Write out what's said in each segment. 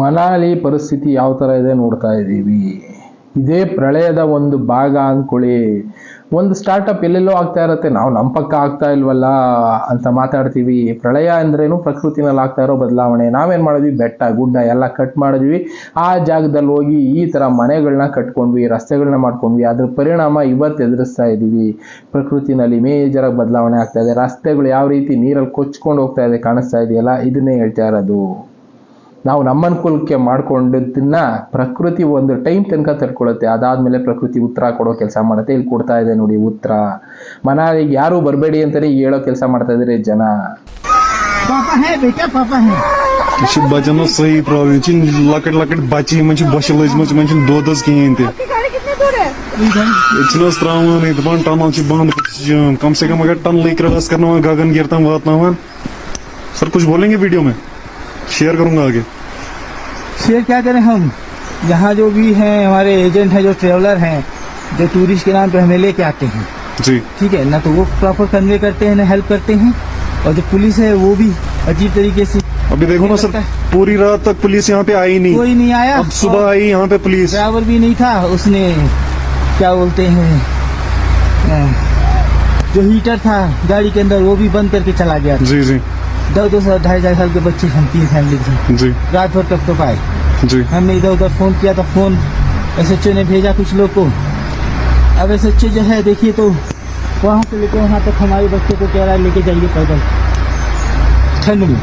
ಮನಾಲಿ ಪರಿಸ್ಥಿತಿ ಯಾವ ಥರ ಇದೆ ನೋಡ್ತಾ ಇದ್ದೀವಿ. ಇದೇ ಪ್ರಳಯದ ಒಂದು ಭಾಗ ಅಂದ್ಕೊಳ್ಳಿ. ಒಂದು ಸ್ಟಾರ್ಟಪ್ ಎಲ್ಲೆಲ್ಲೋ ಆಗ್ತಾ ಇರುತ್ತೆ, ನಾವು ನಮ್ಮ ಪಕ್ಕ ಆಗ್ತಾ ಇಲ್ವಲ್ಲ ಅಂತ ಮಾತಾಡ್ತೀವಿ. ಪ್ರಳಯ ಅಂದ್ರೇನು ಪ್ರಕೃತಿನಲ್ಲಿ ಆಗ್ತಾ ಇರೋ ಬದಲಾವಣೆ. ನಾವೇನು ಮಾಡಿದ್ವಿ, ಬೆಟ್ಟ ಗುಡ್ಡ ಎಲ್ಲ ಕಟ್ ಮಾಡಿದ್ವಿ. ಆ ಜಾಗದಲ್ಲಿ ಹೋಗಿ ಈ ಥರ ಮನೆಗಳನ್ನ ಕಟ್ಕೊಂಡ್ವಿ, ರಸ್ತೆಗಳನ್ನ ಮಾಡ್ಕೊಂಡ್ವಿ. ಅದ್ರ ಪರಿಣಾಮ ಇವತ್ತು ಎದುರಿಸ್ತಾ ಇದ್ದೀವಿ. ಪ್ರಕೃತಿನಲ್ಲಿ ಮೇಜರಾಗಿ ಬದಲಾವಣೆ ಆಗ್ತಾ ಇದೆ. ರಸ್ತೆಗಳು ಯಾವ ರೀತಿ ನೀರಲ್ಲಿ ಕೊಚ್ಕೊಂಡು ಹೋಗ್ತಾ ಇದೆ ಕಾಣಿಸ್ತಾ ಇದೆಯಲ್ಲ, ಇದನ್ನೇ ಹೇಳ್ತಾ ಇರೋದು. ನಾವು ನಮ್ಮ ಅನುಕೂಲಕ್ಕೆ ಮಾಡ್ಕೊಂಡಿದ್ದನ್ನ ಪ್ರಕೃತಿ ಒಂದು ಟೈಮ್ ತನಕ ತಡ್ಕೊಳ್ಳುತ್ತೆ. ಅದಾದ್ಮೇಲೆ ಪ್ರಕೃತಿ ಉತ್ತರ ಕೊಡೋ ಕೆಲಸ ಮಾಡುತ್ತೆ. ಇಲ್ಲಿ ಕೊಡ್ತಾ ಇದೆ ನೋಡಿ ಉತ್ತರ. ಮನಾಲಿಗೆ ಯಾರು ಬರಬೇಡಿ ಅಂತಾನೆ ಹೇಳೋ ಕೆಲಸ ಮಾಡ್ತಾ ಇದ್ದಾರೆ ಜನ. बचन सही प्रॉब्लम लकट लकट बच्चे बस लजम दोद कहें त्रावान दपान टनल बंद कम से कम अगर टनल क्रॉस करना गगन गिरता वातान। सर कुछ बोलेंगे वीडियो में, शेयर करूंगा आगे। शेयर क्या करें हम, यहाँ जो भी हैं हमारे एजेंट हैं, जो ट्रेवलर हैं, जो टूरिस्ट के नाम पे हमें लेके आते हैं जी, ठीक है ना, तो वो प्रॉपर कन्वे करते हैं ना, हेल्प करते हैं। और जो पुलिस है वो भी अजीब तरीके से, अभी देखो ना सर, पूरी रात तक पुलिस यहाँ पे आई नहीं, कोई नहीं आया। अब सुबह आई यहाँ पे पुलिस। ड्राइवर भी नहीं था, उसने क्या बोलते हैं जो हीटर था गाड़ी के अंदर वो भी बंद करके चला गया। जी जी, 2-2.5 साल के बच्चे हम 3 फैमिली थे जी, रात भर तक तो पाए जी। हमने इधर उधर फोन किया था, फोन एसएचओ ने भेजा कुछ लोग को। अब एसएचओ जो है देखिए तो वहाँ से लेके वहाँ तक हमारे बच्चे को कह रहा है लेके जाइए पैदल ठंड में।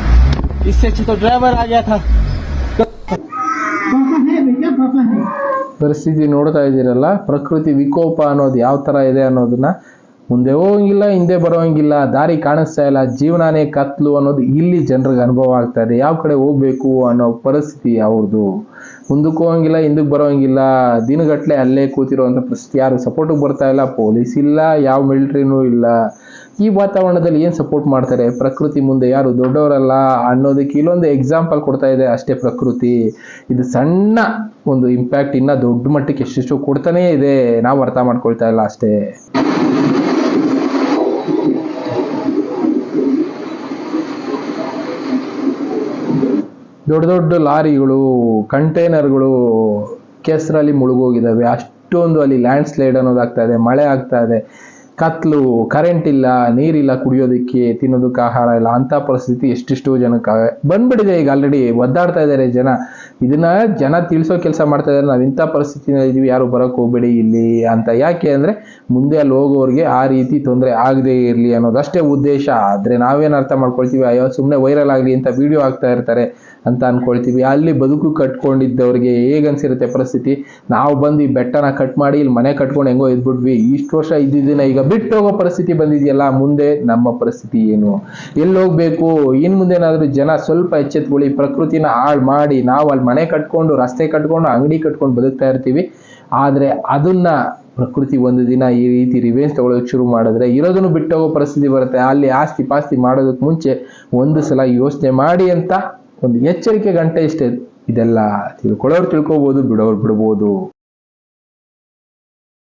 इससे अच्छा तो ड्राइवर आ गया था। ಪರಿಸ್ಥಿತಿ ನೋಡ್ತಾ ಇದ್ದೀರಲ್ಲ, ಪ್ರಕೃತಿ ವಿಕೋಪ ಅನ್ನೋದು ಯಾವ ಥರ ಇದೆ ಅನ್ನೋದನ್ನ. ಮುಂದೆ ಹೋಗಂಗಿಲ್ಲ, ಹಿಂದೆ ಬರೋಂಗಿಲ್ಲ, ದಾರಿ ಕಾಣಿಸ್ತಾ ಇಲ್ಲ, ಜೀವನಾನೇ ಕತ್ಲು ಅನ್ನೋದು ಇಲ್ಲಿ ಜನರಿಗೆ ಅನುಭವ ಆಗ್ತಾ ಇದೆ. ಯಾವ ಕಡೆ ಹೋಗ್ಬೇಕು ಅನ್ನೋ ಪರಿಸ್ಥಿತಿ ಅವ್ರದ್ದು. ಮುಂದಕ್ಕೆ ಹೋಗಂಗಿಲ್ಲ, ಹಿಂದಕ್ಕೆ ಬರೋಂಗಿಲ್ಲ, ದಿನಗಟ್ಟಲೆ ಅಲ್ಲೇ ಕೂತಿರೋವಂಥ ಪರಿಸ್ಥಿತಿ. ಯಾರು ಸಪೋರ್ಟಿಗೆ ಬರ್ತಾ ಇಲ್ಲ, ಪೊಲೀಸ್ ಇಲ್ಲ, ಯಾವ ಮಿಲಿಟ್ರಿನೂ ಇಲ್ಲ. ಈ ವಾತಾವರಣದಲ್ಲಿ ಏನು ಸಪೋರ್ಟ್ ಮಾಡ್ತಾರೆ? ಪ್ರಕೃತಿ ಮುಂದೆ ಯಾರು ದೊಡ್ಡವರಲ್ಲ ಅನ್ನೋದಕ್ಕೆ ಇಲ್ಲೊಂದು ಎಕ್ಸಾಂಪಲ್ ಕೊಡ್ತಾ ಇದೆ ಅಷ್ಟೇ ಪ್ರಕೃತಿ. ಇದು ಸಣ್ಣ ಒಂದು ಇಂಪ್ಯಾಕ್ಟ್ ಇನ್ನ ದೊಡ್ಡ ಮಟ್ಟಕ್ಕೆ ಎಷ್ಟೆಷ್ಟು ಕೊಡ್ತಾನೇ ಇದೆ, ನಾವು ಅರ್ಥ ಮಾಡ್ಕೊಳ್ತಾ ಇಲ್ಲ ಅಷ್ಟೇ. ದೊಡ್ಡ ದೊಡ್ಡ ಲಾರಿಗಳು, ಕಂಟೈನರ್ಗಳು ಕೆಸರಲ್ಲಿ ಮುಳುಗೋಗಿದ್ದಾವೆ. ಅಷ್ಟೊಂದು ಅಲ್ಲಿ ಲ್ಯಾಂಡ್ ಸ್ಲೈಡ್ ಅನ್ನೋದಾಗ್ತಾ ಇದೆ, ಮಳೆ ಆಗ್ತಾ ಇದೆ, ಕತ್ಲು, ಕರೆಂಟ್ ಇಲ್ಲ, ನೀರಿಲ್ಲ, ಕುಡಿಯೋದಕ್ಕೆ ತಿನ್ನೋದಕ್ಕೆ ಆಹಾರ ಇಲ್ಲ. ಅಂಥ ಪರಿಸ್ಥಿತಿ ಎಷ್ಟೆಷ್ಟೋ ಜನಕ್ಕೆ ಬಂದ್ಬಿಟ್ಟಿದೆ. ಈಗ ಆಲ್ರೆಡಿ ಒದ್ದಾಡ್ತಾ ಇದ್ದಾರೆ ಜನ. ಇದನ್ನ ಜನ ತಿಳಿಸೋ ಕೆಲಸ ಮಾಡ್ತಾ ಇದ್ದಾರೆ, ನಾವು ಇಂಥ ಪರಿಸ್ಥಿತಿನಲ್ಲಿ ಇದೀವಿ, ಯಾರು ಬರೋಕ್ಕೆ ಹೋಗ್ಬೇಡಿ ಇಲ್ಲಿ ಅಂತ. ಯಾಕೆ ಅಂದರೆ ಮುಂದೆ ಅಲ್ಲಿ ಹೋಗೋರಿಗೆ ಆ ರೀತಿ ತೊಂದರೆ ಆಗದೆ ಇರಲಿ ಅನ್ನೋದಷ್ಟೇ ಉದ್ದೇಶ. ಆದರೆ ನಾವೇನು ಅರ್ಥ ಮಾಡ್ಕೊಳ್ತೀವಿ, ಅಯ್ಯೋ ಸುಮ್ಮನೆ ವೈರಲ್ ಆಗಲಿ ಅಂತ ವಿಡಿಯೋ ಆಗ್ತಾ ಇರ್ತಾರೆ ಅಂತ ಅನ್ಕೊಳ್ತೀವಿ. ಅಲ್ಲಿ ಬದುಕು ಕಟ್ಕೊಂಡಿದ್ದವ್ರಿಗೆ ಹೇಗನ್ಸಿರುತ್ತೆ ಪರಿಸ್ಥಿತಿ. ನಾವು ಬಂದು ಈ ಬೆಟ್ಟನ ಕಟ್ ಮಾಡಿ ಇಲ್ಲಿ ಮನೆ ಕಟ್ಕೊಂಡು ಹೆಂಗೋ ಇದ್ಬಿಟ್ವಿ, ಇಷ್ಟು ವರ್ಷ ಇದ್ದಿದ್ದನ್ನ ಈಗ ಬಿಟ್ಟು ಹೋಗೋ ಪರಿಸ್ಥಿತಿ ಬಂದಿದೆಯಲ್ಲ, ಮುಂದೆ ನಮ್ಮ ಪರಿಸ್ಥಿತಿ ಏನು, ಎಲ್ಲಿ ಹೋಗ್ಬೇಕು? ಇನ್ನು ಮುಂದೆ ಏನಾದರೂ ಜನ ಸ್ವಲ್ಪ ಎಚ್ಚೆತ್ಕೊಳ್ಳಿ. ಪ್ರಕೃತಿನ ಹಾಳು ಮಾಡಿ ನಾವು ಅಲ್ಲಿ ಮನೆ ಕಟ್ಕೊಂಡು, ರಸ್ತೆ ಕಟ್ಕೊಂಡು, ಅಂಗಡಿ ಕಟ್ಕೊಂಡು ಬದುಕ್ತಾ ಇರ್ತೀವಿ. ಆದರೆ ಅದನ್ನ ಪ್ರಕೃತಿ ಒಂದು ದಿನ ಈ ರೀತಿ ರಿವೆಂಜ್ ತಗೊಳ್ಳೋಕೆ ಶುರು ಮಾಡಿದ್ರೆ ಇರೋದನ್ನು ಬಿಟ್ಟು ಹೋಗೋ ಪರಿಸ್ಥಿತಿ ಬರುತ್ತೆ. ಅಲ್ಲಿ ಆಸ್ತಿ ಪಾಸ್ತಿ ಮಾಡೋದಕ್ಕೆ ಮುಂಚೆ ಒಂದು ಸಲ ಯೋಚನೆ ಮಾಡಿ ಅಂತ ಒಂದು ಎಚ್ಚರಿಕೆ ಗಂಟೆ ಇಷ್ಟೇ. ಇದೆಲ್ಲ ತಿಳ್ಕೊಳ್ಳೋರು ತಿಳ್ಕೊಬೋದು, ಬಿಡೋರು ಬಿಡ್ಬೋದು.